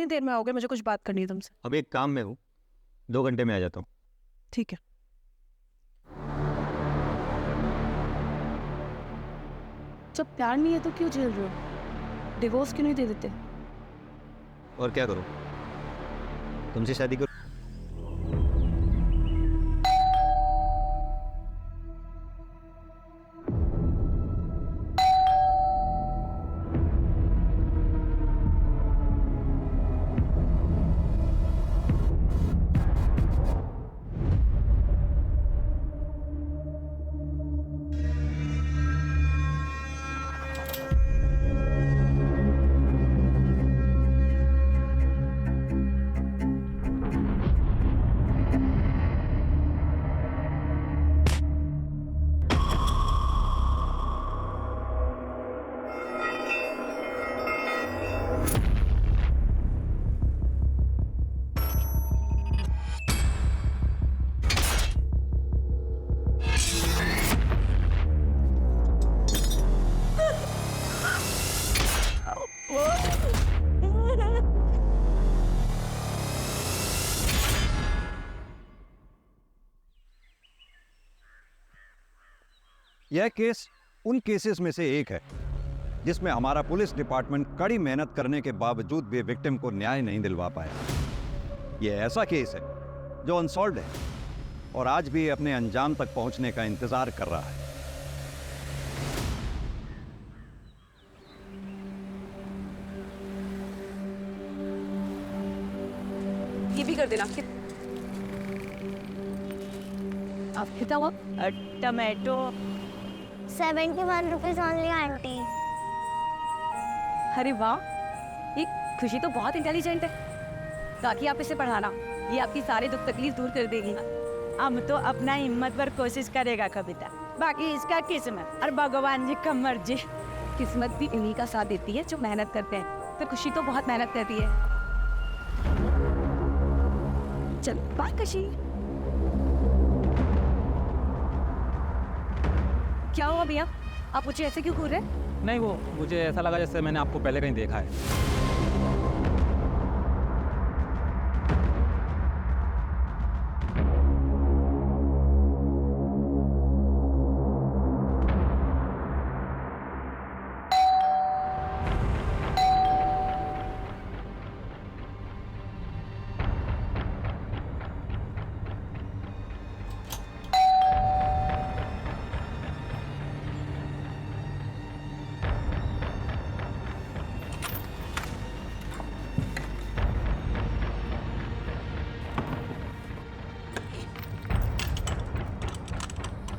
कितनी देर में आओगे? मुझे कुछ बात करनी है तुमसे। अभी एक काम में हूँ, 2 घंटे में आ जाता हूँ। ठीक है। जब प्यार नहीं है तो क्यों झेल रहे हो? डिवोर्स क्यों नहीं दे देते? और क्या करूँ, तुमसे शादी करूँ? यह केस उन केसेस में से एक है जिसमें हमारा पुलिस डिपार्टमेंट कड़ी मेहनत करने के बावजूद भी विक्टिम को न्याय नहीं दिलवा पाया। यह ऐसा केस है जो अनसॉल्व्ड है और आज भी अपने अंजाम तक पहुंचने का इंतजार कर रहा है। ये भी कर देना। आप कितना हुआ? Tomato 71 rupees only aunty. अरे वाह, ये खुशी तो बहुत इंटेलिजेंट है। ताकि आप इसे पढ़ाना, ये आपकी सारी दुख तकलीफ दूर कर देगी। हम तो अपना हिम्मत पर कोशिश करेगा कविता, बाकी इसका किस्मत और भगवान जी का मर्जी। किस्मत भी इन्हीं का साथ देती है जो मेहनत करते हैं। तो खुशी तो बहुत मेहनत करती है। चल बाय खुशी। क्या हुआ भैया, आप मुझे ऐसे क्यों घूर रहे? नहीं, वो मुझे ऐसा लगा जैसे मैंने आपको पहले कहीं देखा है।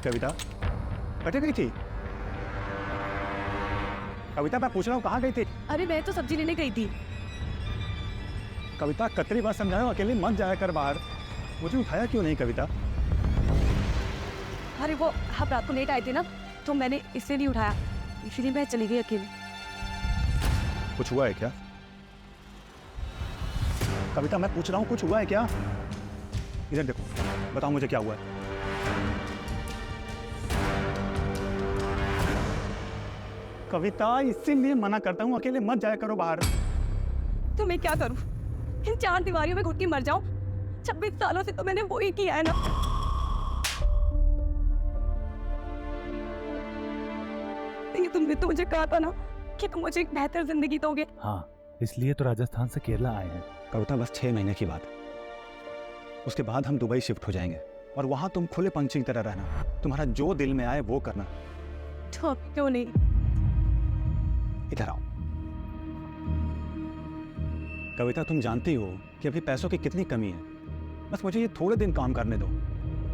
कविता कटे गई थी? कविता मैं पूछ रहा हूँ कहाँ गई थी? अरे मैं तो सब्जी लेने गई थी। कविता कतरी बार समझाओ, अकेले मत जाया कर बाहर। मुझे उठाया क्यों नहीं कविता? अरे वो आप रात को लेट आए थे ना, तो मैंने इससे नहीं उठाया, इसीलिए मैं चली गई अकेले। कुछ हुआ है क्या? कविता मैं पूछ रहा हूँ कुछ हुआ है क्या? इधर देखो, बताओ मुझे क्या हुआ है। कविता इसीलिए मना करता हूँ, अकेले मत जाया करो बाहर। तो मैं क्या करूं? इन 4 दीवारियों में घुट के मर जाऊं? 26 सालों से तो मैंने वो ही किया है ना। ये तुमने तो मुझे कहा था ना कि तुम मुझे एक बेहतर जिंदगी दोगे। हाँ, इसलिए तो राजस्थान से केरला आए हैं। कविता बस 6 महीने की बात है, उसके बाद हम दुबई शिफ्ट हो जाएंगे और वहां तुम खुले पंछी की तरह रहना। तुम्हारा जो दिल में आए वो करना। तो क्यों नहीं? इधर आओ। कविता तुम जानती हो कि अभी पैसों की कितनी कमी है। बस मुझे ये थोड़े दिन काम करने दो,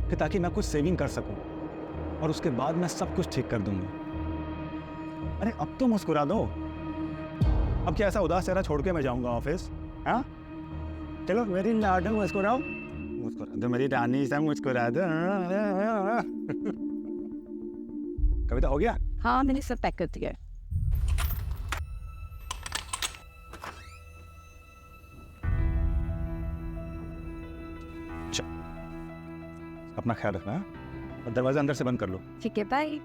फिर ताकि मैं कुछ सेविंग कर सकूं और उसके बाद मैं सब कुछ ठीक कर दूंगा। अरे अब तो मुस्कुरा दो। अब क्या ऐसा उदास चेहरा छोड़ के मैं जाऊंगा ऑफिस? हाँ चलो मेरी लाडो मुस्कुराओ, मुस्कुरा दो मेरी रानी सा, मुस्कुरा दो। कविता हो गया? हाँ मैंने सब पैक कर दिया है। अपना ख्याल रखना और दरवाजा अंदर से बंद कर लो। ठीक है, bye.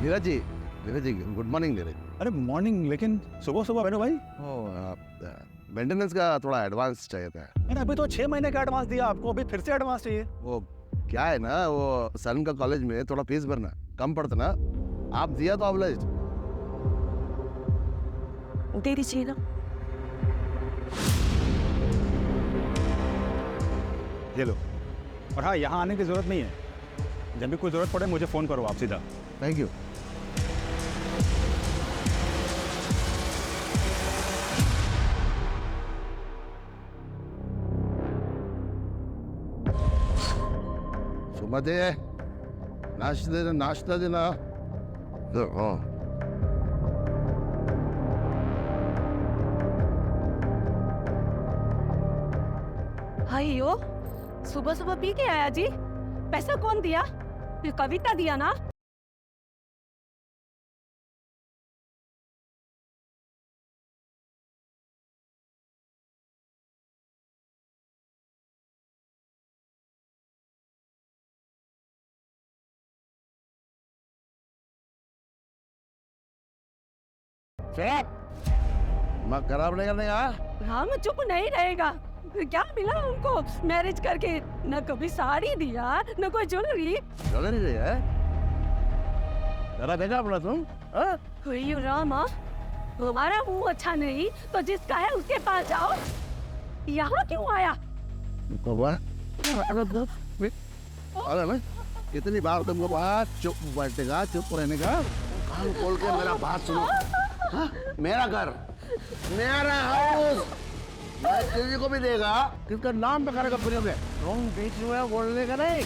Neeraj ji good morning Neeraj. अरे मॉर्निंग, लेकिन सुबह सुबह बैठो भाई। मेंटेनेंस का थोड़ा एडवांस चाहिए था। अरे अभी तो 6 महीने का एडवांस दिया आपको, अभी फिर से एडवांस चाहिए? वो क्या है ना, वो सन का कॉलेज में थोड़ा फीस भरना कम पड़ता ना, आप दिया तो ऑब्लाइज्ड। दे दीजिए ना। ये लो। और हाँ, यहाँ आने की जरूरत नहीं है, जब भी कोई जरूरत पड़े मुझे फोन करो आप सीधा। Thank you. सुमते नाश्ता देना। हाँ अयो, सुबह सुबह पी के आया जी? पैसा कौन दिया? ये कविता दिया ना? मैं खराब नहीं करने का। हाँ, मैं चुप नहीं रहेगा। क्या मिला उनको मैरिज करके? न कभी साड़ी दिया, न कोई ज्वेलरी। चलो नहीं रही है, जरा देखा अपना तुम। अयो रामा, हमारा मुंह अच्छा नहीं तो जिसका है उसके पास जाओ। यहाँ क्यों आया? अरे मैं कितनी बार तुमको बात चुप बैठेगा, चुप रहने का। कान खोल के मेरा बात सुनो। हाँ? मेरा घर, मेरा हाउस, मैं किसी को भी देगा किसका नाम पे करेगा प्रयोग है। तुम बीच में बोलने का नहीं।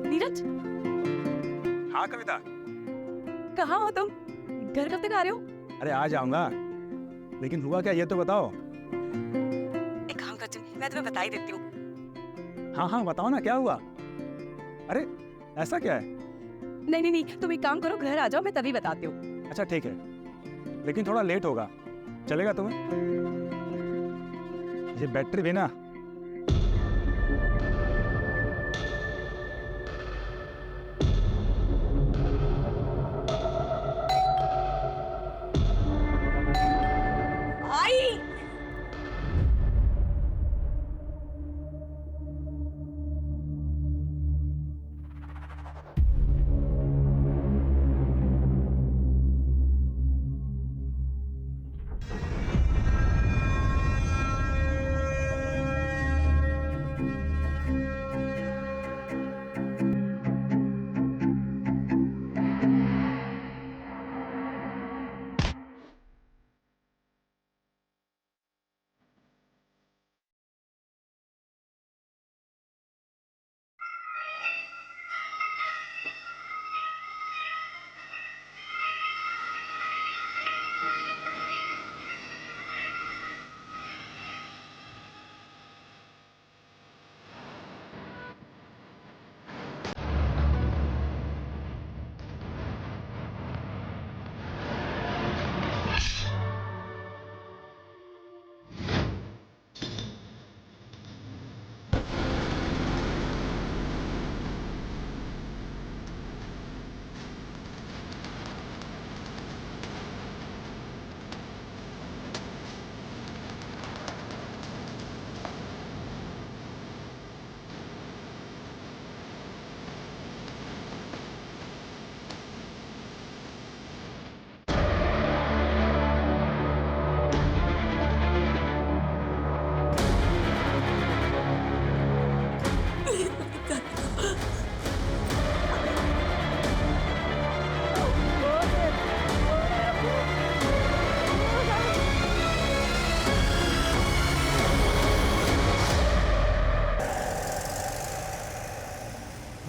नीरज, हाँ कविता। कहाँ हो तुम? घर कब तक आ रहे हो? अरे आ जाऊंगा, लेकिन हुआ क्या ये तो बताओ। एक काम करती हूँ, मैं तुम्हें बता ही देती हूँ। हाँ हाँ बताओ ना, क्या हुआ? अरे ऐसा क्या है? नहीं नहीं नहीं, तुम एक काम करो, घर आ जाओ, मैं तभी बताती हूँ। अच्छा ठीक है, लेकिन थोड़ा लेट होगा, चलेगा तुम्हें? ये बैटरी भी ना। आई।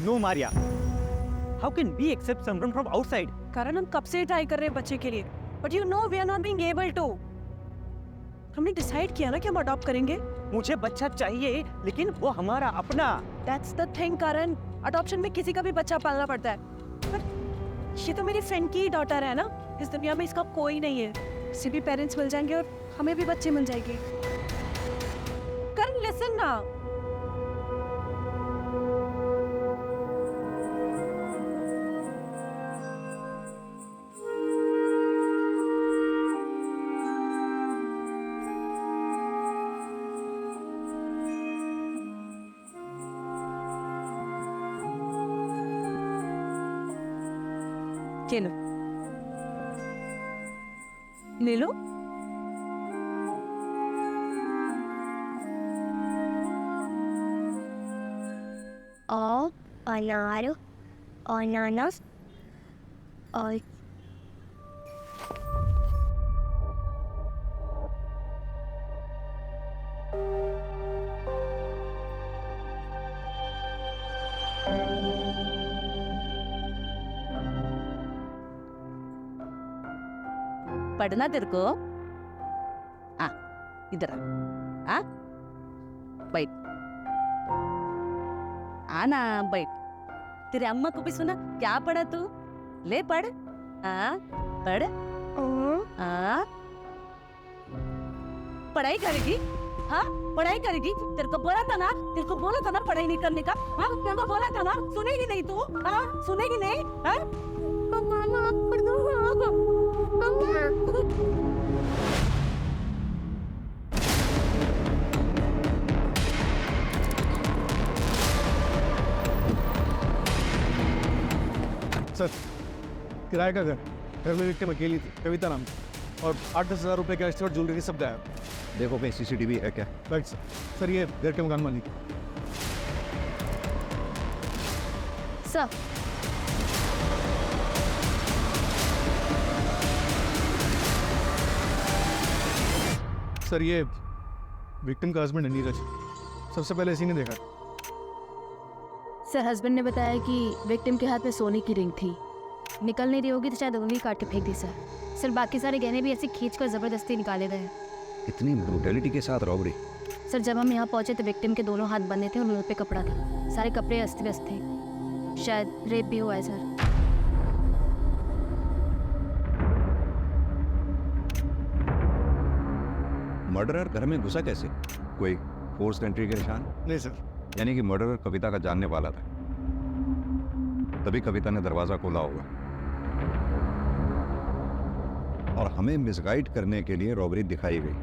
No, Maria. How can we accept someone from outside कारण हम कब से ट्राई कर रहे हैं बच्चे के लिए, but you know we are not being able to. हमने डिसाइड किया ना कि हम अडॉप्ट करेंगे। मुझे बच्चा चाहिए, लेकिन वो हमारा अपना। That's the thing Karan, adoption में किसी का भी बच्चा पालना पड़ता है, पर ये तो मेरी फ्रेंड की डॉटर है ना, इस दुनिया में इसका कोई नहीं है। इसे भी पेरेंट्स मिल जाएंगे और हमें भी बच्चे मिल जाएंगे। करण लिसन ना, चलो ले लो। और अनार और अनानास और पढ़ना तेरे को? आ इधर आ बैठ, आना बैठ। तेरे अम्मा को भी सुना क्या पढ़ा तू? ले पढ़, पढ़। पढ़ाई करेगी? हाँ पढ़ाई करेगी। तेरे को बोला था ना, तेरे को बोला था ना पढ़ाई नहीं करने का। हाँ तेरे को बोला था ना, सुनेगी नहीं तू? हाँ सुनेगी नहीं? हाँ सर, किराए का घर में विक्टिम अकेली थी, कविता नाम की, और 8-10 हज़ार रुपये का एक्स्ट्रा ज्वेलरी सब गायब। देखो कहीं CCTV है क्या? Right sir. सर ये घर के मकान मालिक। सर सर ये विक्टिम का हस्बैंड है नीरज, सबसे पहले इसी ने देखा। सर हस्बैंड ने बताया कि विक्टिम के हाथ में सोने की रिंग थी, निकल नहीं रही होगी तो शायद उंगली काट के फेंक दी। सर बाकी सारे गहने भी ऐसे खींच कर जबरदस्ती निकाले गए। इतनी ब्रूटैलिटी के साथ रॉबरी? सर जब हम यहाँ पहुंचे तो विक्टिम के दोनों हाथ बंधे थे और मुंह पे कपड़ा था, सारे कपड़े अस्त व्यस्त थे, शायद रेप भी हुआ है सर। मर्डरर घर में घुसा कैसे? कोई फोर्स एंट्री के निशान? नहीं सर। यानी कि मर्डरर कविता का जानने वाला था, तभी कविता ने दरवाजा खोला होगा और हमें मिसगाइड करने के लिए रॉबरी दिखाई गई।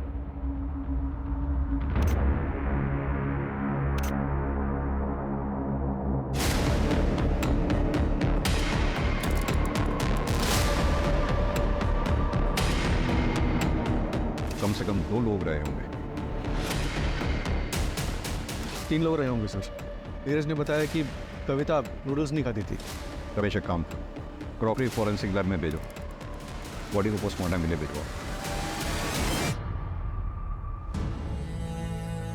कम से कम 2 लोग रहे होंगे। 3 लोग रहे होंगे सर। नीरज ने बताया कि कविता नूडल्स नहीं खाती थी। रमेश एक काम, क्रॉकरी फॉरेंसिक लैब में भेजो, बॉडी को पोस्टमार्टम मिले भिजवाओ।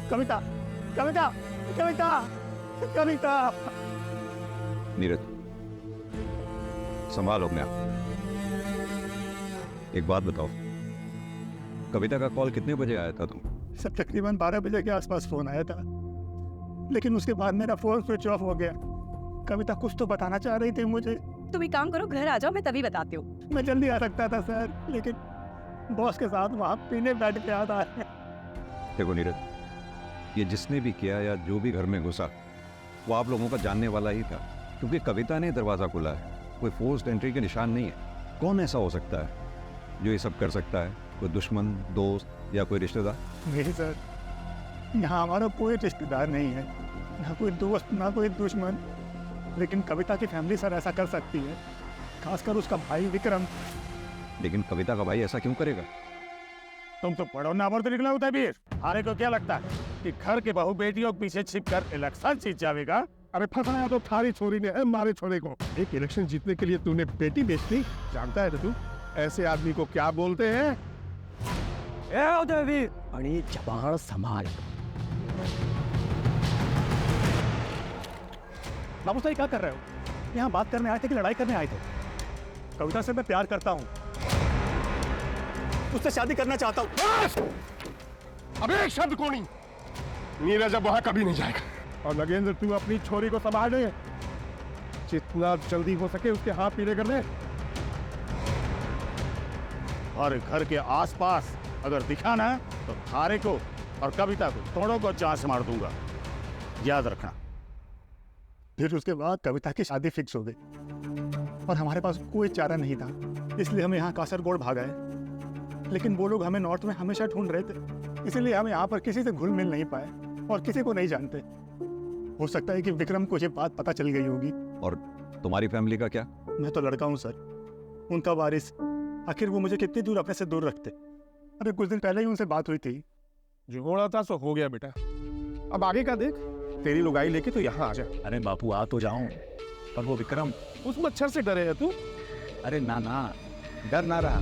कविता कविता कविता कविता। नीरज संभालो अपने आप। एक बात बताओ, कविता का कॉल कितने बजे आया था तुम? सर तकरीबन 12 बजे के आसपास फोन आया था, लेकिन उसके बाद मेरा फोन स्विच ऑफ हो गया। कविता कुछ तो बताना चाह रही थी मुझे। तुम एक काम करो, घर आ जाओ, मैं तभी बताती हूँ। मैं जल्दी आ सकता था सर, लेकिन बॉस के साथ वहाँ पीने बैठ के आता है। देखो नीरज, ये जिसने भी किया या जो भी घर में घुसा वो आप लोगों का जानने वाला ही था, क्योंकि कविता ने दरवाजा खोला है, कोई फोर्स्ड एंट्री के निशान नहीं है। कौन ऐसा हो सकता है जो ये सब कर सकता है? कोई दुश्मन, दोस्त या कोई रिश्तेदार? नहीं सर, यहाँ हमारा कोई रिश्तेदार नहीं है, ना कोई दोस्त ना कोई दुश्मन, लेकिन कविता की फैमिली सर ऐसा कर सकती है, खासकर उसका भाई विक्रम। लेकिन कविता का भाई ऐसा क्यों करेगा? तुम तो पढ़ो ना तो निकला होता है वीर। अरे को क्या लगता है कि घर के बहू बेटियों के पीछे छिप कर इलेक्शन जीत जाएगा? अरे फंसाया तो थारी छोरी ने मारे छोरे को। एक इलेक्शन जीतने के लिए तूने बेटी बेच दी, जानता है तू ऐसे आदमी को क्या बोलते हैं? जबान संभाल। बाबू साहब क्या कर रहे हो? यहाँ बात करने आए थे कि लड़ाई करने आए थे? कविता से मैं प्यार करता हूँ, उससे शादी करना चाहता हूँ। अब एक शब्द को नहीं, नीरज अब वहां कभी नहीं जाएगा। और नगेंद्र, तू अपनी छोरी को संभाल ले, जितना जल्दी हो सके उसके हाथ पीले कर ले। और घर के आसपास अगर दिखा ना तो थारे को और कविता को दोनों को जान से मार दूंगा, याद रखना। फिर उसके बाद कविता की शादी फिक्स हो गई और हमारे पास कोई चारा नहीं था, इसलिए हम यहाँ कासरगोड भाग आए। लेकिन वो लोग हमें नॉर्थ में हमेशा ढूंढ रहे थे, इसीलिए हम यहाँ पर किसी से घुल मिल नहीं पाए और किसी को नहीं जानते। हो सकता है कि विक्रम को ये बात पता चल गई होगी। और तुम्हारी फैमिली का क्या? मैं तो लड़का हूँ सर, उनका वारिस। आखिर वो मुझे कितनी दूर अपने से दूर रखते। अरे कुछ दिन पहले ही उनसे बात हुई थी। जो होना था सो हो गया बेटा, अब आगे का देख। तेरी लुगाई लेके तो यहाँ आ जा। अरे बापू आ तो जाऊं, पर वो विक्रम। उस मच्छर से डरे है तू? अरे ना ना, डर ना रहा,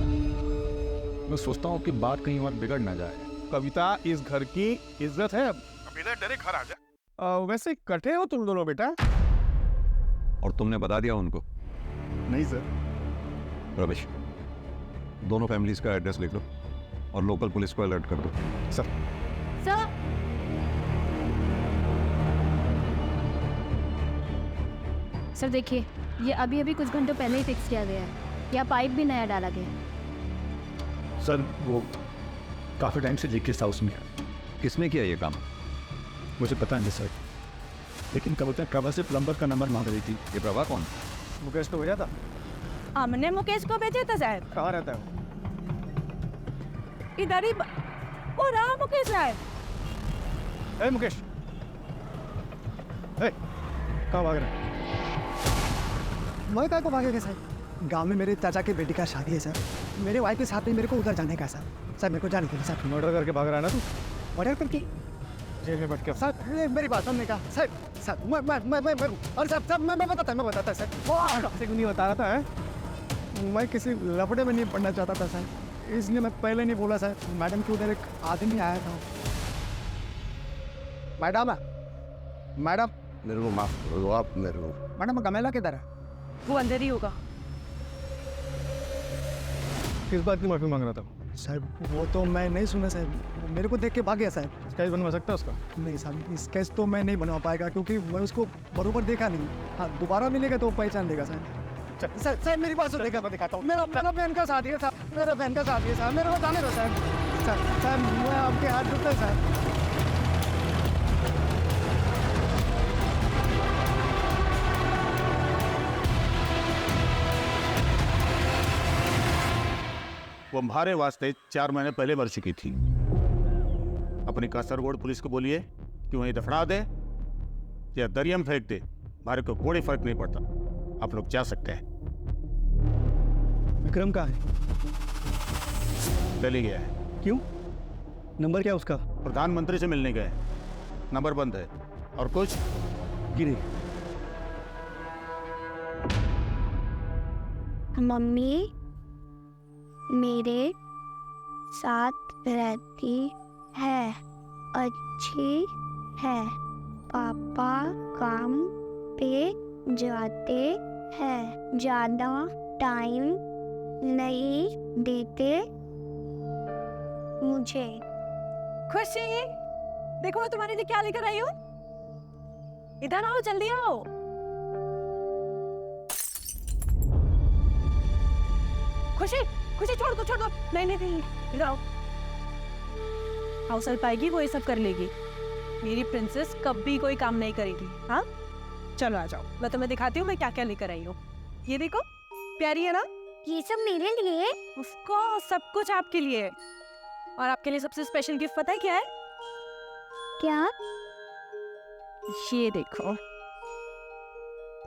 मैं सोचता हूँ कि बात कहीं और बिगड़ ना जाए। कविता इस घर की इज्जत है। अब इधर डरे घर आ जा। वैसे कटे हो तुम दोनों बेटा? और तुमने बता दिया उनको? नहीं सर। रमेश, दोनों फैमिलीज का एड्रेस लिख लो और लोकल पुलिस को अलर्ट कर दो। सर। सर सर देखिए, ये अभी अभी कुछ घंटों पहले ही फिक्स किया गया है। यहाँ पाइप भी नया डाला गया है। सर वो काफ़ी टाइम से लीकेज था उसमें। किसने किया ये काम? मुझे पता नहीं सर, लेकिन कविता प्रभा से प्लम्बर का नंबर मांग रही थी। ये प्रभा कौन? मुकेश को भेजा था। हमने मुकेश को भेजा था साहब। कहाँ रहता है वो? इधर ही ओ रहा मुकेश साहब। ए मुकेश, ए कहाँ भाग रहा है? मैं को भागेगा सर? गांव में मेरे चाचा के बेटी का शादी है सर, मेरे वाइफ के साथ में मेरे को उधर जाने का सर। सर मेरे को जाने के लिए सर। मर्डर करके भाग रहा है ना तू? मर्डर करके? जेल में बैठ के। सर मेरी बात सुनने का सर। सर मैं और सर मैं बताता सर। वो नहीं बता रहा था है? मैं किसी लफड़े में नहीं पढ़ना चाहता था सर, इसलिए मैं पहले नहीं बोला सर। मैडम के उधर एक आदमी आया था। मैडम मैडम मेरे को माफ करो आप। मेरे को मैडम गमेला किधर है? वो अंदर ही होगा। किस बात की माफी मांग रहा था? सर वो तो मैं नहीं सुना सर, मेरे को देख के भाग गया सर। स्केच बनवा सकता है उसका? नहीं सर, स्केच तो मैं नहीं बनवा पाएगा क्योंकि मैं उसको बरोबर देखा नहीं। हाँ दोबारा मिलेगा तो पहचान लेगा सर। सर सर मेरी बात सुनिएगा, मैं दिखाता हूँ। मेरा बहन का शादी है सर, मेरा बहन का शादी है सर, मेरे को जाने दो सर। सर सर मैं आपके हाथ जुड़ता है सर। वो हमारे वास्ते 4 महीने पहले मर चुकी थी। अपनी कासरगोड पुलिस को बोलिए कि वहीं दफना दे या दरिया में फेंक दे, हमारे को कोई फर्क नहीं पड़ता। आप लोग जा सकते हैं। विक्रम कहाँ है? चली गया है। क्यों? नंबर क्या उसका? प्रधानमंत्री से मिलने गए, नंबर बंद है। और कुछ? गिरी। मम्मी मेरे साथ रहती है, अच्छी है। पापा काम पे जाते हैं, ज़्यादा टाइम नहीं देते मुझे। खुशी, देखो मैं तुम्हारे लिए क्या लेकर आई हूँ। इधर आओ, जल्दी आओ। खुशी खुशी छोड़ दो छोड़ दो। नहीं नहीं नहीं, इधर आओ। हाउस हेल्प आएगी, वो ये सब कर लेगी। मेरी प्रिंसेस कभी कोई काम नहीं करेगी। हाँ चलो आ जाओ, मैं तुम्हें दिखाती हूँ मैं क्या क्या लेकर आई हूँ। ये देखो, प्यारी है ना? ये सब मेरे लिए? उसको सब कुछ आपके लिए। और आपके लिए सबसे स्पेशल गिफ्ट पता है क्या है? क्या? ये देखो,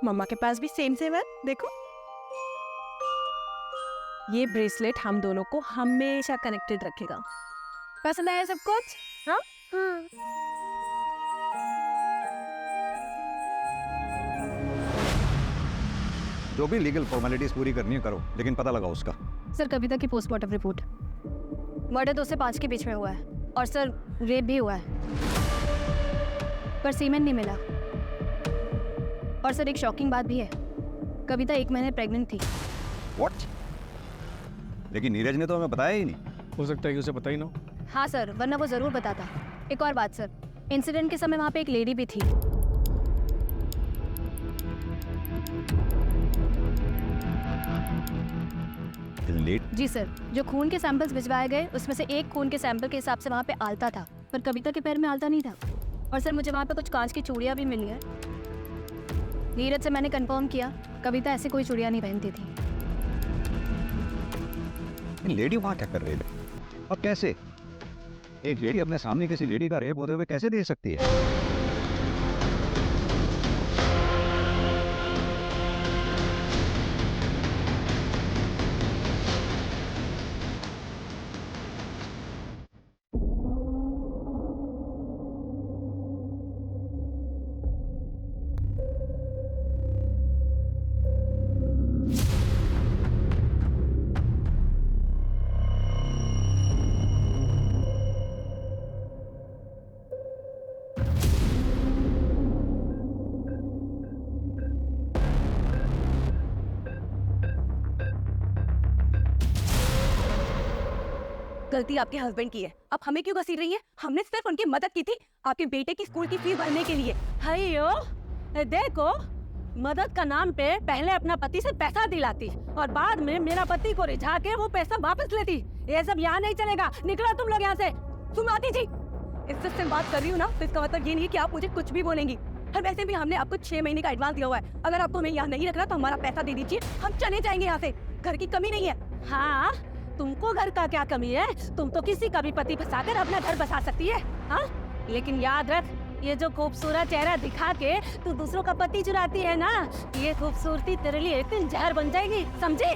मम्मा के पास भी सेम सेम है। देखो, ये ब्रेसलेट हम दोनों को हमेशा कनेक्टेड रखेगा। पसंद आया सब कुछ? हाँ जो भी लीगल फॉर्मेलिटीज पूरी करनी है करो, लेकिन पता लगाओ उसका। सर कविता की पोस्टमार्टम रिपोर्ट, मर्डर 2 से 5 के बीच में हुआ है और सर रेप भी हुआ है, पर सीमेन नहीं मिला। और सर एक शॉकिंग बात भी है, कविता 1 महीने प्रेग्नेंट थी। What? लेकिन नीरज ने तो हमें बताया ही नहीं। हो सकता है कि उसे पता ही ना हो। हाँ सर, वरना वो ज़रूर बताता। एक और बात सर, इंसिडेंट के समय वहाँ पे एक लेडी भी थी। लेट? जी सर, जो खून के सैंपल्स भिजवाए गए उसमें से एक खून के सैंपल के हिसाब से वहाँ पे आलता था, पर कविता के पैर में आलता नहीं था। और सर मुझे वहाँ पे कुछ कांच की चूड़ियाँ भी मिली है। नीरज से मैंने कंफर्म किया, कविता ऐसी कोई चूड़ियाँ नहीं पहनती थी। लेडी वहाँ क्या कर रही है और कैसे? एक लेडी अपने सामने किसी लेडी का रेप होते हुए कैसे दे सकती है? गलती आपके हस्बैंड की है, अब हमें क्यों घसीट रही है? हमने सिर्फ उनकी मदद की थी आपके बेटे की स्कूल की फीस भरने के लिए। हयो देखो, मदद का नाम पे पहले अपना पति से पैसा दिलाती और बाद में मेरा पति को रिझा के वो पैसा वापस लेती। ये सब यहाँ नहीं चलेगा, निकलो तुम लोग यहाँ से। तुम आती जी, इससे मैं बात कर रही हूँ ना, तो इसका मतलब ये नहीं है कि आप मुझे कुछ भी बोलेंगी। और वैसे भी हमने आपको 6 महीने का एडवांस दिया हुआ है। अगर आपको हमें यहाँ नहीं रखना तो हमारा पैसा दे दीजिए, हम चले जाएंगे यहाँ से। घर की कमी नहीं है। हाँ, तुमको घर का क्या कमी है? तुम तो किसी का भी पति फंसाकर अपना घर बसा सकती है। हाँ, लेकिन याद रख, ये जो खूबसूरत चेहरा दिखा के तू दूसरों का पति चुराती है ना, ये खूबसूरती तेरे लिए एक दिन जहर बन जाएगी, समझे?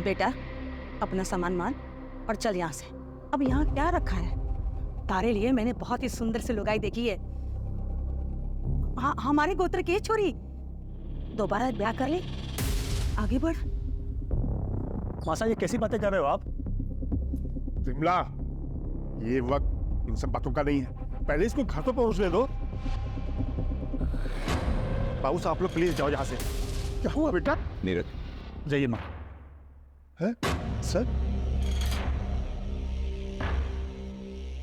बेटा, अपना सामान मान और चल यहाँ से। अब यहाँ क्या रखा है? तारे लिए मैंने बहुत ही सुंदर सी लुगाई देखी है। हाँ, हमारे गोत्र की छोरी, दोबारा ब्याह कर ले, आगे बढ़। मासा, ये कैसी बातें कर रहे हो आप? विमला, ये वक्त इन सब बातों का नहीं है। पहले इसको घर तो पहुंचने दो। बाबू साहब, आप लोग प्लीज जाओ यहाँ से। क्या हुआ बेटा? नीरज, जाइए माँ। है सर?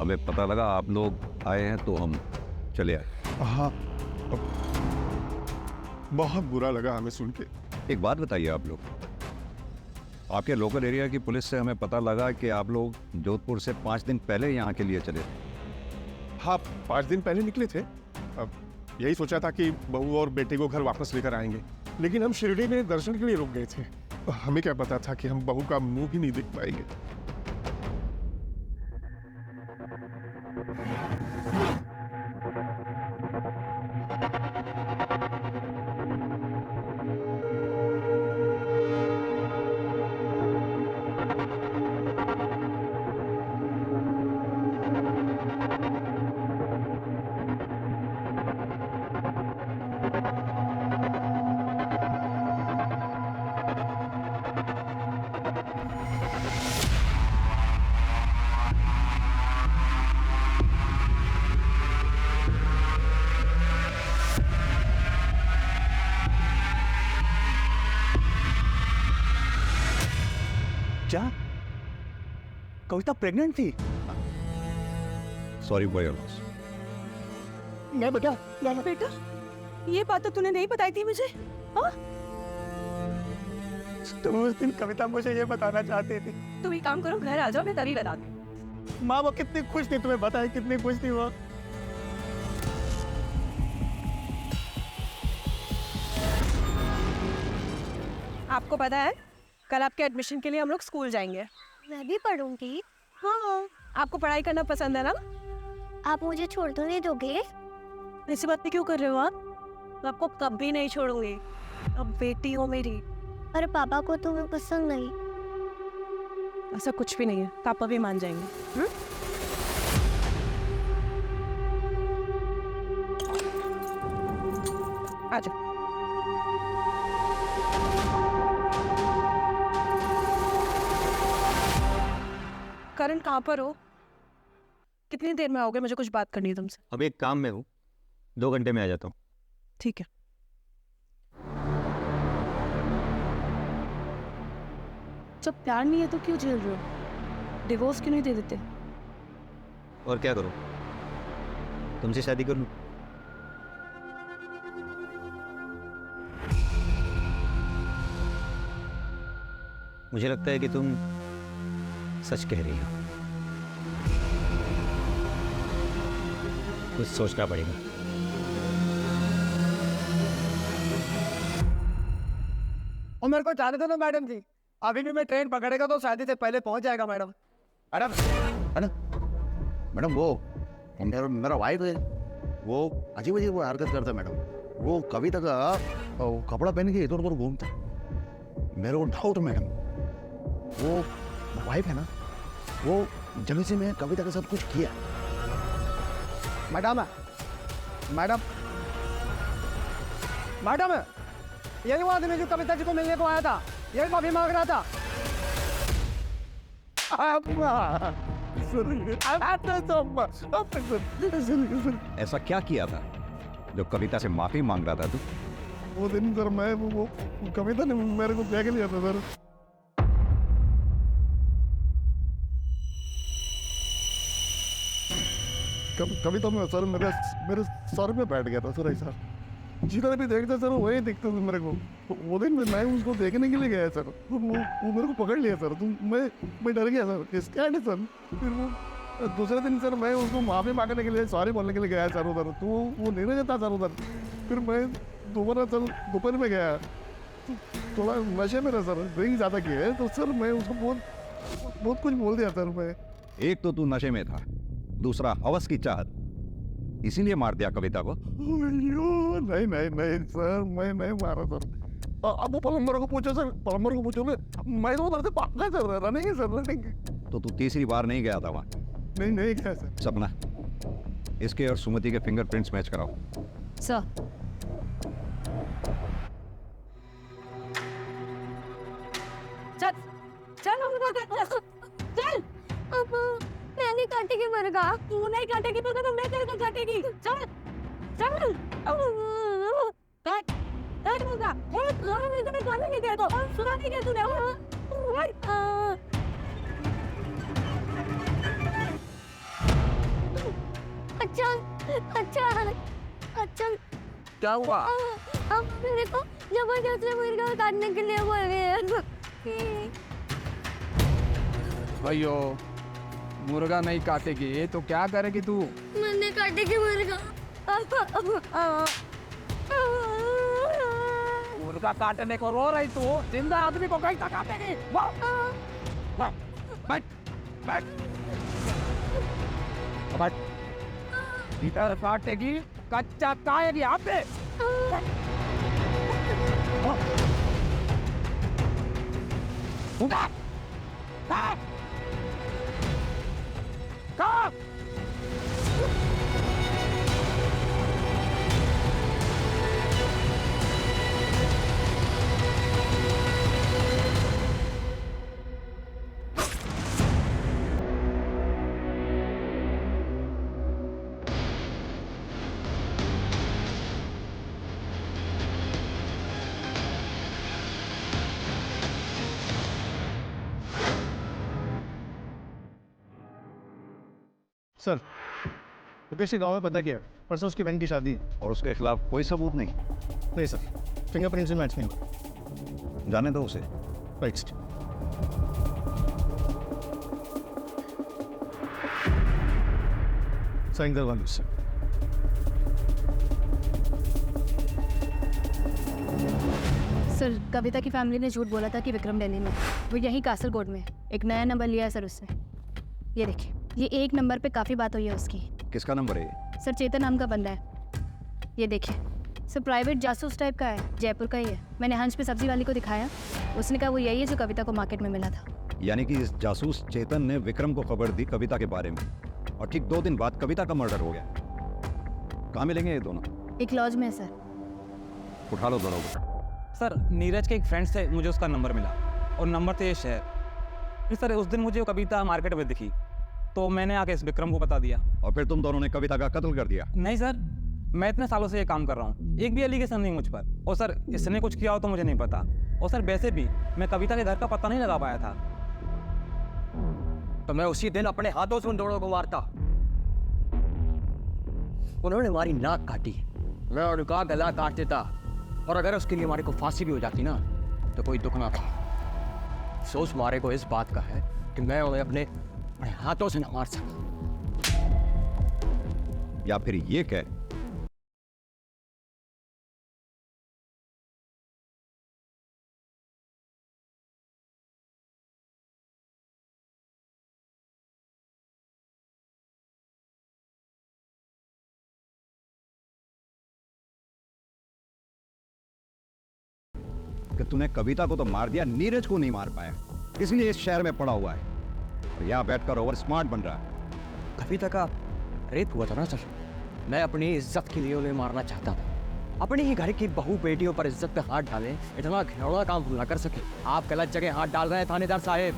हमें पता लगा आप लोग आए हैं तो हम चले आए। हाँ, बहुत बुरा लगा हमें सुन के। एक बात बताइए, आप लोग, आपके लोकल एरिया की पुलिस से हमें पता लगा कि आप लोग जोधपुर से 5 दिन पहले यहाँ के लिए चले थे। हाँ, 5 दिन पहले निकले थे। अब यही सोचा था कि बहू और बेटे को घर वापस लेकर आएंगे, लेकिन हम शिरडी में दर्शन के लिए रुक गए थे। हमें क्या पता था कि हम बहू का मुंह भी नहीं देख पाएंगे। क्या कविता प्रेग्नेंट थी? Sorry for your loss. नहीं बेटा, बेटा, ये बात तो तूने नहीं बताई थी मुझे। हाँ? तुम उस दिन कविता मुझे ये बताना चाहती थी। तुम एक काम करो, घर आ जाओ, मैं तरी लगा दूँ। माँ वो कितनी खुश थी, तुम्हें बताया कितनी खुश थी वो। आपको पता है, कल आपके एडमिशन के लिए हम लोग स्कूल जाएंगे। मैं भी पढ़ूंगी। हाँ, आपको पढ़ाई करना पसंद है ना? आप मुझे छोड़ तो नहीं दोगे? ऐसी बातें क्यों कर रहे हो आप? मैं आपको कभी नहीं छोड़ूंगी। अब बेटी हो मेरी। पर पापा को तुम्हें पसंद नहीं। ऐसा कुछ भी नहीं है, पापा भी मान जाएंगे। आ जाओ। करण कहाँ पर हो? कितनी देर में आओगे? मुझे कुछ बात करनी है तुमसे। अभी एक काम में हूँ, 2 घंटे में आ जाता हूँ। ठीक है। जब प्यार नहीं है तो क्यों झेल रहे हो? डिवोर्स क्यों नहीं दे देते? और क्या करूँ? तुमसे शादी कर लूँ? मुझे लगता है कि तुम सच कह रही हो। कुछ सोचना पड़ेगा। और मेरे को जाने दो ना मैडम जी, अभी भी मैं ट्रेन पकड़ेगा तो शादी से पहले पहुंच जाएगा मैडम। मैडम मैडम मैडम, वो मेरा वाइफ है, वो अजीब अजीब वो हरकत करता है मैडम। वो कविता का वो कपड़ा पहन के इधर उधर घूमता है। मेरे को डाउट मैडम, वो वाइफ है ना, वो जल्दी से मैं कविता का सब कुछ किया। मैडम मैडम मैडम, यही वो आदमी जो कविता जी को मिलने को आया था, यही माफी मांग रहा था। ऐसा क्या किया था जो कविता से माफी मांग रहा था तू? वो दिन सर मैं वो कविता ने मेरे को देख लिया था सर। कविता में सर मेरे सर पे बैठ गया था सर ऐसा। जिधर भी देखता सर वही दिखता था मेरे को। वो दिन मैं उसको देखने के लिए गया सर, तो वो मेरे को पकड़ लिया सर। तो मैं डर गया सर, इसका है सर। फिर वो दूसरे दिन सर मैं उसको माफी मांगने के लिए, सॉरी बोलने के लिए गया सर उधर, तो वो नहीं रहता सर उधर। फिर मैं दोबारा सर दोपहर में गया, तो थोड़ा नशे में सर ड्रिंक ज़्यादा किया है, तो सर मैं उसको बहुत कुछ बोल दिया सर मैं। एक तो तू नशे में था, दूसरा हवस की चाहत, इसीलिए मार दिया कविता को? नहीं नहीं नहीं सर, मैं नहीं मारा सर। अब वो प्लम्बर को पूछो सर, प्लम्बर को पूछो। मैं तो उधर से भागा सर, रनिंग सर रनिंग। तो तू तीसरी बार नहीं गया था वहाँ? नहीं गया सर। सपना, इसके और सुमति के फिंगरप्रिंट्स मैच कराओ। सर चल चल चल। अब मैं नहीं काटेगी मरगा। तू नहीं काटेगी तो मैं तेरे को काटेगी। चल चल। काट काट मुझे। मैं तुम्हें गाने नहीं देता। सुना नहीं क्या तूने? अच्छा अच्छा अच्छा, क्या हुआ? अब मेरे को जबरदस्ती मुर्गा काटने के लिए बोल रहे हैं। भैयो मुर्गा नहीं काटेगी तो क्या करेगी तू? मैंने काटेगी मुर्गा। मुर्गा काटने को रो रही तू, जिंदा आदमी को कैसा काटेगी? बैठ बैठ बैठ। इधर काटेगी, कच्चा खाएगी यहाँ पे। सर मुकेश के गाँव में पता किया, परसों उसकी बहन की शादी है। और उसके खिलाफ कोई सबूत नहीं? नहीं सर, फिंगरप्रिंट से मैच नहीं हुआ। जाने दो उसे। राइट। साइन करवा लो सर। सर कविता की फैमिली ने झूठ बोला था कि विक्रम दिल्ली में, वो यहीं कासरगोड में। एक नया नंबर लिया है सर उसने। ये देखिए, ये एक नंबर पे काफ़ी बात हुई है उसकी। किसका नंबर है ये? सर चेतन नाम का बंदा है। ये देखिए सर, प्राइवेट जासूस टाइप का है, जयपुर का ही है। मैंने हंस पे सब्जी वाली को दिखाया, उसने कहा वो यही है जो कविता को मार्केट में मिला था। यानी कि इस जासूस चेतन ने विक्रम को खबर दी कविता के बारे में, और ठीक 2 दिन बाद कविता का मर्डर हो गया। कहाँ मिलेंगे ये दोनों? एक लॉज में है सर। उठा लो दोनों को। सर नीरज के एक फ्रेंड से मुझे उसका नंबर मिला और नंबर थे ये शहर। सर उस दिन मुझे वो कविता मार्केट में दिखी तो मैंने आके इस विक्रम को बता दिया। और फिर तुम दोनों ने कविता का कत्ल कर दिया? नहीं सर, मैं इतने सालों से ये काम कर रहा हूँ, एक भी एलिगेशन नहीं मुझ पर। और सर इसने कुछ किया हो तो मुझे नहीं पता। और सर वैसे भी मैं कविता के घर का पता नहीं लगा पाया था। तो मैं उसी दिन अपने हाथों से उन दोनों को मारता। उन्होंने हमारी नाक काटी, मैं उनका गला काट देता, और अगर उसके लिए हमारे को फांसी भी हो जाती ना तो कोई दुख ना था। अफसोस मारे को इस बात का है कि मैं उन्हें अपने हाथों से न मार सका। या फिर ये कह कि तूने कविता को तो मार दिया, नीरज को नहीं मार पाया, इसलिए इस शहर में पड़ा हुआ है और यहाँ बैठकर ओवर स्मार्ट बन रहा है। कविता का रेप हुआ था ना सर, मैं अपनी इज्जत के लिए उन्हें मारना चाहता था। अपनी ही घर की बहू बेटियों पर इज्जत पे हाथ डाले, इतना घिनौना काम ना कर सके। आप गलत जगह हाथ डाल रहे हैं थानेदार साहब।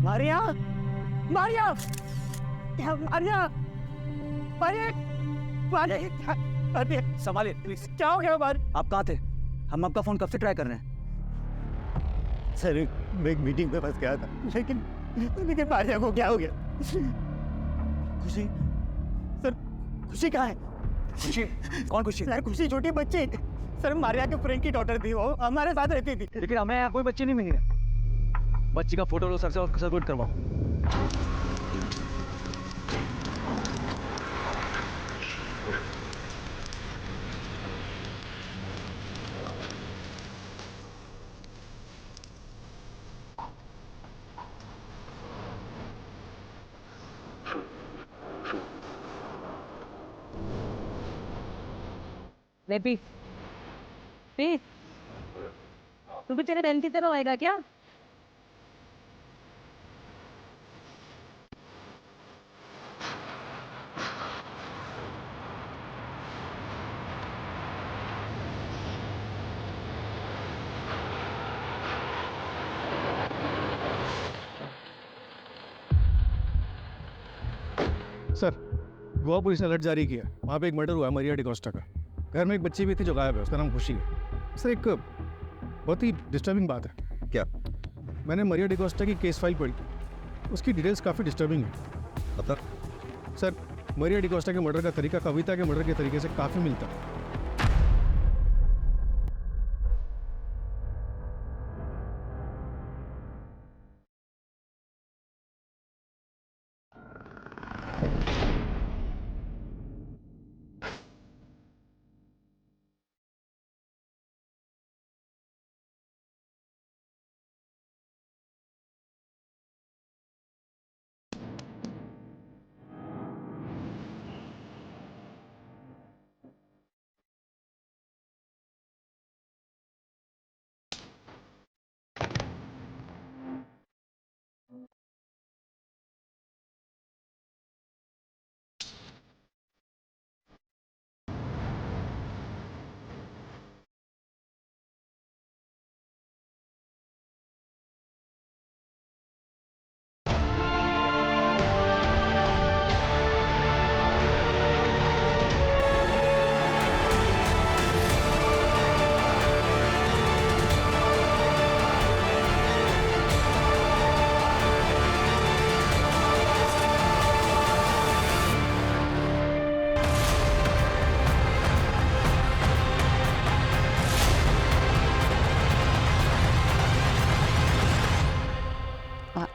मारिया, मारिया, मारिया, मारिया, मारिया, संभालिए प्लीज। क्या हो गया बार? आप कहाँ थे? हम आपका फोन कब से ट्राई कर रहे हैं। सर मैं एक मीटिंग में फंस गया था, लेकिन मारिया को क्या हो गया? खुशी सर, खुशी कहाँ है? खुशी? कौन खुशी? सर खुशी छोटी बच्ची सर, मारिया के फ्रेंड की डॉटर थी, वो हमारे साथ रहती थी। लेकिन हमें यहाँ कोई बच्ची नहीं मिली है। बच्ची का फोटो लो सर से और सबमिट करवाओ। ले पी पी। तू भी तेरे बहन की तरह होएगा क्या? सर गोवा पुलिस ने अलर्ट जारी किया, वहाँ पे एक मर्डर हुआ है मरिया डिकोस्टा का। घर में एक बच्ची भी थी जो गायब है, उसका नाम खुशी है। सर एक बहुत ही डिस्टर्बिंग बात है। क्या? मैंने मरिया डिकोस्टा की केस फाइल पढ़ी, उसकी डिटेल्स काफ़ी डिस्टर्बिंग है। मतलब? सर मरिया डिकोस्टा के मर्डर का तरीका कविता के मर्डर के तरीके से काफ़ी मिलता है।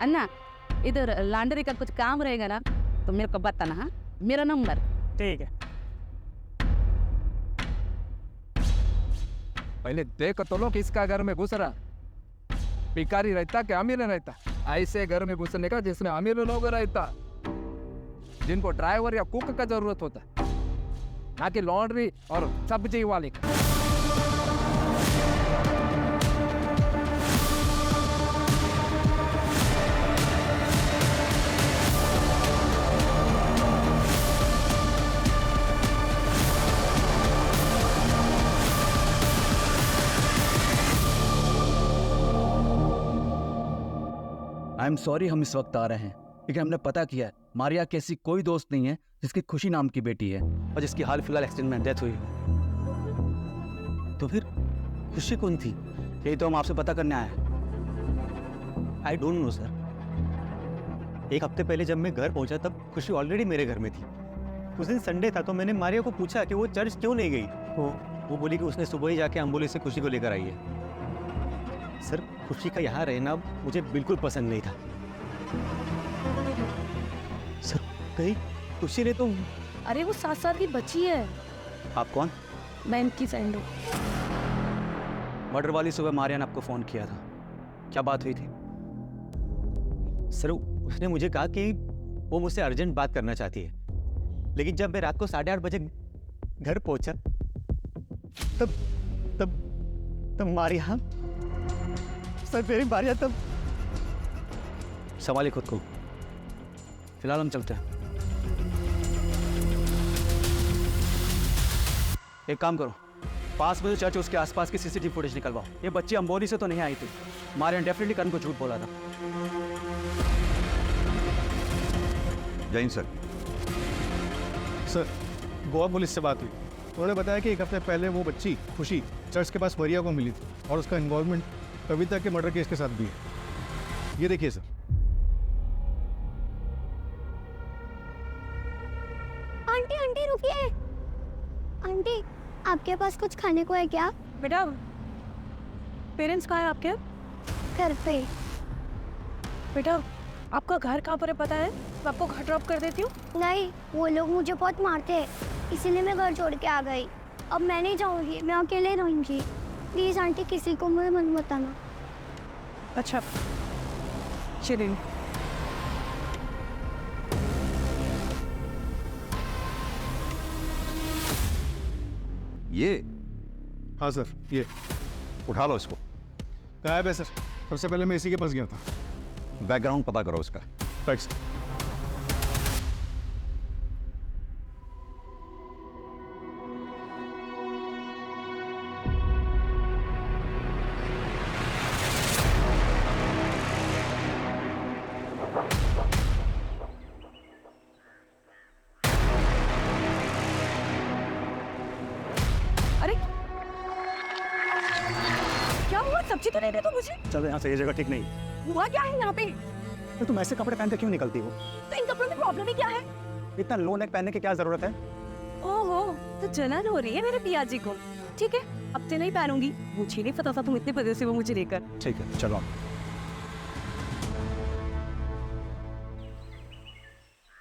अन्ना, इधर लॉन्ड्री का कुछ काम रहेगा ना तो मेरे को बताना। हाँ, मेरा नंबर। ठीक है। पहले देख तो लो किसका घर में घुस रहा, भिखारी रहता कि अमीर रहता। ऐसे घर में घुसने का जिसमें अमीर लोग रहता, जिनको ड्राइवर या कुक का जरूरत होता, ना कि लॉन्ड्री और सब्जी वाले का। आई एम सॉरी हम इस वक्त आ रहे हैं, क्योंकि हमने पता किया है मारिया की ऐसी कोई दोस्त नहीं है जिसकी खुशी नाम की बेटी है और जिसकी हाल फिलहाल एक्सीडेंट में डेथ हुई हो। तो फिर खुशी कौन थी? यही तो हम आपसे पता करने आए हैं। I don't know sir. एक हफ्ते पहले जब मैं घर पहुंचा तब खुशी ऑलरेडी मेरे घर में थी। उस दिन संडे था तो मैंने मारिया को पूछा कि वो चर्च क्यों नहीं गई। वो बोली कि उसने सुबह ही जाके एम्बुलेंस से खुशी को लेकर आई है। सर खुशी का यहाँ रहना मुझे बिल्कुल पसंद नहीं था। सर कहीं खुशी ने तो... अरे वो 7 साल की बच्ची है। आप कौन? मैं इनकी फ्रेंड हूँ। मर्डर वाली सुबह मारिया ने आपको फ़ोन किया था, क्या बात हुई थी? सर उसने मुझे कहा कि वो मुझसे अर्जेंट बात करना चाहती है, लेकिन जब मैं रात को 8:30 बजे घर पहुंचा तब मारिया, सर मेरी मारिया तब... संभालिए खुद को, फिलहाल हम चलते हैं। एक काम करो, पास में जो चर्च है उसके आसपास की सीसीटीवी फुटेज निकलवाओ। ये बच्ची अंबोली से तो नहीं आई थी, मारिया ने डेफिनेटली करण को झूठ बोला था। Jain sir. Sir Goa police से बात हुई, उन्होंने बताया कि 1 हफ्ते पहले वो बच्ची खुशी चर्च के पास मरिया को मिली थी और उसका इन्वॉल्वमेंट कविता के मर्डर केस के साथ भी है। ये देखिए सर। आंटी आंटी रुकिए। आंटी आपके पास कुछ खाने को है क्या? बेटा पेरेंट्स कहाँ हैं आपके? घर पे। बेटा आपका घर कहाँ पर है पता है? मैं आपको घर ड्रॉप कर देती हूँ। नहीं, वो लोग मुझे बहुत मारते हैं, इसीलिए मैं घर छोड़ के आ गई। अब मैं नहीं जाऊँगी, मैं अकेले रहूँगी। प्लीज़ आंटी किसी को मुझे मत बताना। अच्छा चलिए। ये? हाँ सर, ये उठा लो इसको। गायब है सर। सबसे पहले मैं इसी के पास गया था। बैकग्राउंड पता करो उसका। Right sir. अरे क्या हुआ? सब्जी तो नहीं दे तो मुझे। चलो यहाँ से, ये जगह ठीक नहीं। हुआ क्या है यहाँ पे? तो तुम ऐसे कपड़े पहन कर क्यों निकलती हो? तो इन कपड़ों में प्रॉब्लम ही क्या है? इतना लो नेक पहनने की क्या जरूरत है? ओहो तो जलन हो रही है मेरे पिया जी को। ठीक है अब से नहीं पहनूंगी। मुझे नहीं पता था तुम इतने बजे से वो मुझे लेकर। ठीक है चलो।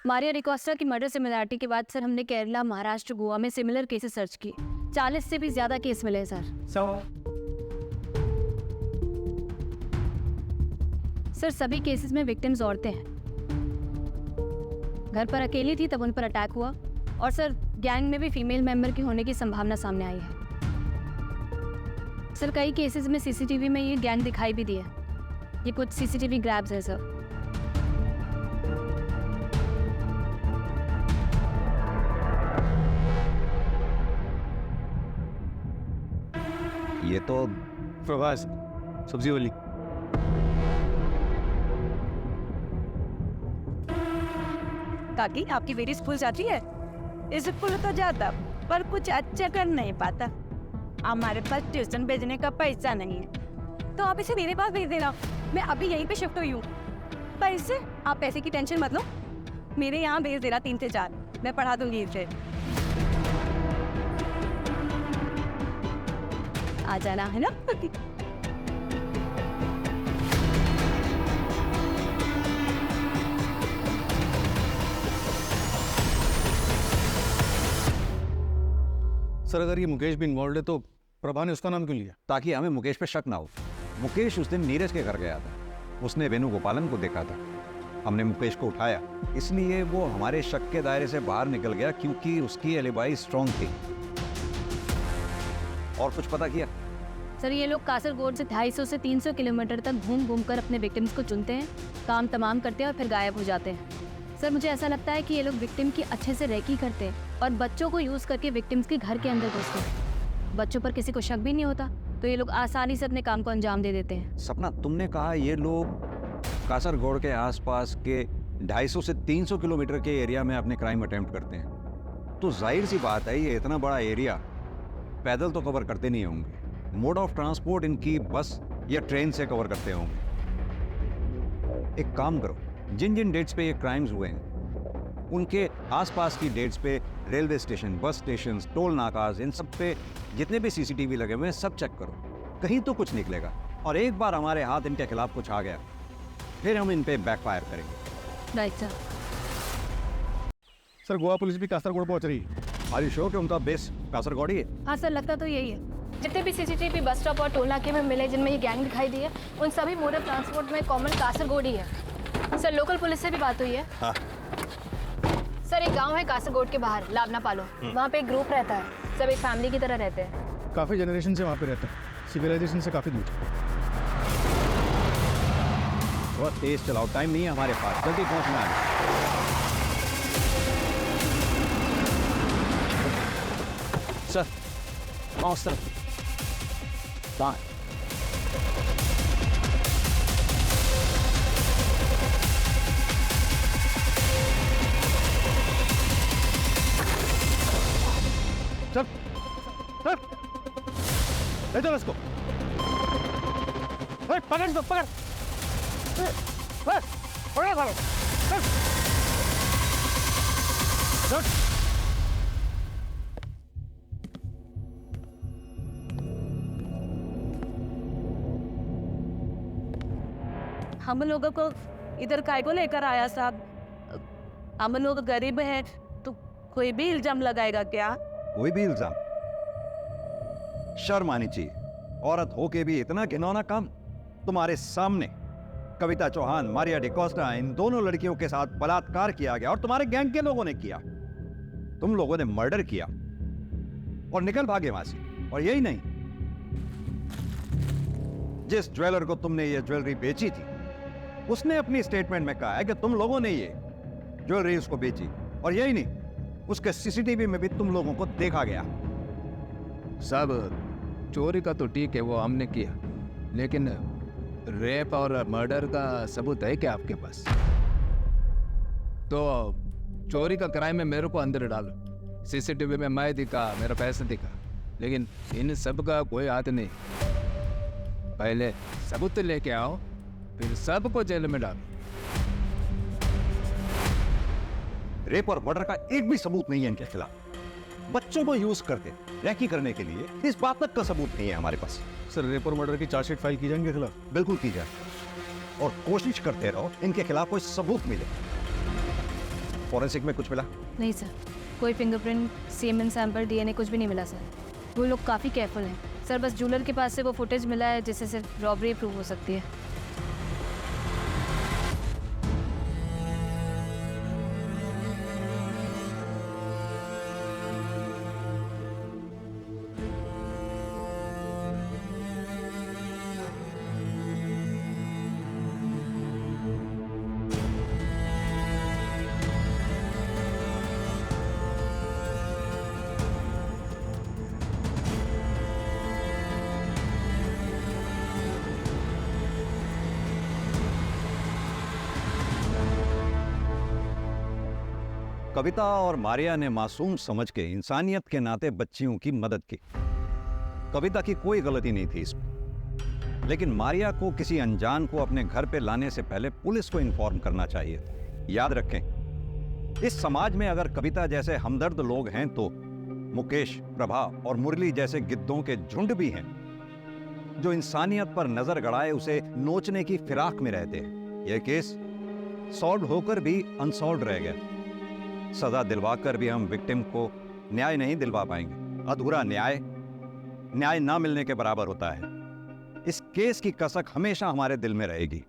मारिया डिकोस्टा की मर्डर सिमिलरिटी के बाद सर हमने केरला, महाराष्ट्र, गोवा में सिमिलर केसेस सर्च किए। 40 से भी ज्यादा केस मिले सर। सर सभी केसेस में विक्टिम्स औरतें हैं। घर पर अकेली थी तब उन पर अटैक हुआ, और सर गैंग में भी फीमेल मेंबर की होने की संभावना सामने आई है। सर कई केसेस में सीसीटीवी में ये गैंग दिखाई भी दी है। ये कुछ सीसीटीवी ग्रैब्स है सर। ये तो प्रभास सब्जी वाली। काकी आपकी बेटी स्कूल जाती है? स्कूल तो जाता पर कुछ अच्छा कर नहीं पाता। हमारे पास ट्यूशन भेजने का पैसा नहीं है। तो आप इसे मेरे पास भेज देना, मैं अभी यहीं पे शिफ्ट हुई हूँ। पैसे? आप पैसे की टेंशन मत लो, मेरे यहाँ भेज देना 3 से 4, मैं पढ़ा दूंगी इसे। आ जाना है ना? सर अगर ये मुकेश भी इन्वॉल्व है तो प्रभा ने उसका नाम क्यों लिया? ताकि हमें मुकेश पे शक ना हो। मुकेश उस दिन नीरज के घर गया था, उसने वेणुगोपालन को देखा था। हमने मुकेश को उठाया, इसलिए वो हमारे शक के दायरे से बाहर निकल गया क्योंकि उसकी एलिबाई स्ट्रॉन्ग थी। और कुछ पता किया? सर ये लोग कासरगोड से 250 से 300 किलोमीटर तक घूम घूम कर अपने विक्टिम्स को चुनते हैं, काम तमाम करते हैं और फिर गायब हो जाते हैं। सर मुझे ऐसा लगता है कि ये लोग विक्टिम की अच्छे से रेकी करते हैं और बच्चों को यूज़ करके विक्टिम्स के घर के अंदर घुसते हैं। बच्चों पर किसी को शक भी नहीं होता तो ये लोग आसानी से अपने काम को अंजाम दे देते हैं। सपना तुमने कहा ये लोग कासरगोड के आसपास के 250 से 300 किलोमीटर के एरिया में अपने क्राइम अटेम्प्ट करते हैं, तो जाहिर सी बात है ये इतना बड़ा एरिया पैदल तो कवर करते नहीं होंगे। मोड ऑफ ट्रांसपोर्ट इनकी बस या ट्रेन से कवर करते होंगे। एक काम करो, जिन जिन डेट्स पे ये क्राइम्स हुए हैं उनके आसपास की डेट्स पे railway station, bus station, toll नाकाज, इन सब पे जितने भी सीसीटीवी लगे हुए हैं सब चेक करो, कहीं तो कुछ निकलेगा। और एक बार हमारे हाथ इनके खिलाफ कुछ आ गया फिर हम इन पे बैकफायर करेंगे। Right sir. Sir Goa police भी कासरगोड पहुंच रही है। आर यू श्योर कि उनका बेस कासरगोड ही है? हाँ सर, लगता तो यही है। जितने भी सीसीटीवी बस स्टॉप और टोल नाके में मिले जिनमें ये गैंग दिखाई दी है, उन सभी मोड ऑफ ट्रांसपोर्ट में कॉमन कासरगोड ही है। सर लोकल पुलिस से भी बात हुई है। हाँ। सर एक गांव है कासरगोड के बाहर, लावना पालो, वहाँ पे एक ग्रुप रहता है, सब एक फैमिली की तरह रहते हैं। काफ़ी जनरेशन से वहाँ पे रहता है, सिविलाइजेशन से काफ़ी दूर। बहुत तेज चलाओ, टाइम नहीं है हमारे पास, जल्दी पहुंचना है। सर कौन सर? कहाँ? चल चल, ले चलो इसको। पकड़ इसको, पकड़ पकड़ पकड़। हम लोगों को इधर काय को लेकर आया साहब? हम लोग गरीब हैं तो कोई भी इल्जाम लगाएगा क्या? कोई भी इल्जाम? शर्म आनी चाहिए, औरत होके भी इतना घिनौना काम। तुम्हारे सामने कविता चौहान, मारिया डिकोस्टा, इन दोनों लड़कियों के साथ बलात्कार किया गया और तुम्हारे गैंग के लोगों ने किया। तुम लोगों ने मर्डर किया और निकल भागे वहां से। और यही नहीं, जिस ज्वेलर को तुमने ये ज्वेलरी बेची थी उसने अपनी स्टेटमेंट में कहा है कि तुम लोगों ने ये ज्वेलरी उसको बेची। और यही नहीं, उसके सीसीटीवी में भी तुम लोगों को देखा गया। सब चोरी का तो ठीक है, वो हमने किया, लेकिन रेप और मर्डर का सबूत है क्या आपके पास? तो चोरी का क्राइम में मेरे को अंदर डालो, सीसीटीवी में मैं दिखा, मेरा पैसा दिखा, लेकिन इन सब का कोई हाथ नहीं। पहले सबूत लेके आओ, फिर सबको जेल में डालो। रेप और मर्डर का एक भी सबूत नहीं है इनके खिलाफ। बच्चों को यूज करते रैकी करने के लिए, इस बात तक का सबूत नहीं है हमारे पास। सर रेप और मर्डर की चार्जशीट फाइल की जाए इनके खिलाफ? बिल्कुल की जाए, और कोशिश करते रहो इनके खिलाफ कोई सबूत मिले। फॉरेंसिक में कुछ मिला? नहीं सर, कोई फिंगरप्रिंट, सीमेन सैंपल, डीएनए कुछ भी नहीं मिला सर। वो लोग काफ़ी केयरफुल हैं सर। बस ज्वेलर के पास से वो फुटेज मिला है जिससे सिर्फ रॉबरी प्रूव हो सकती है। कविता और मारिया ने मासूम समझ के इंसानियत के नाते बच्चियों की मदद की। कविता की कोई गलती नहीं थी इसमें, लेकिन मारिया को किसी अनजान को अपने घर पे लाने से पहले पुलिस को इन्फॉर्म करना चाहिए था। याद रखें, इस समाज में अगर कविता जैसे हमदर्द लोग हैं तो मुकेश, प्रभा और मुरली जैसे गिद्धों के झुंड भी हैं जो इंसानियत पर नजर गड़ाए उसे नोचने की फिराक में रहते हैं। यह केस सॉल्व होकर भी अनसॉल्व रह गया। सजा दिलवाकर भी हम विक्टिम को न्याय नहीं दिलवा पाएंगे। अधूरा न्याय न्याय ना मिलने के बराबर होता है। इस केस की कसक हमेशा हमारे दिल में रहेगी।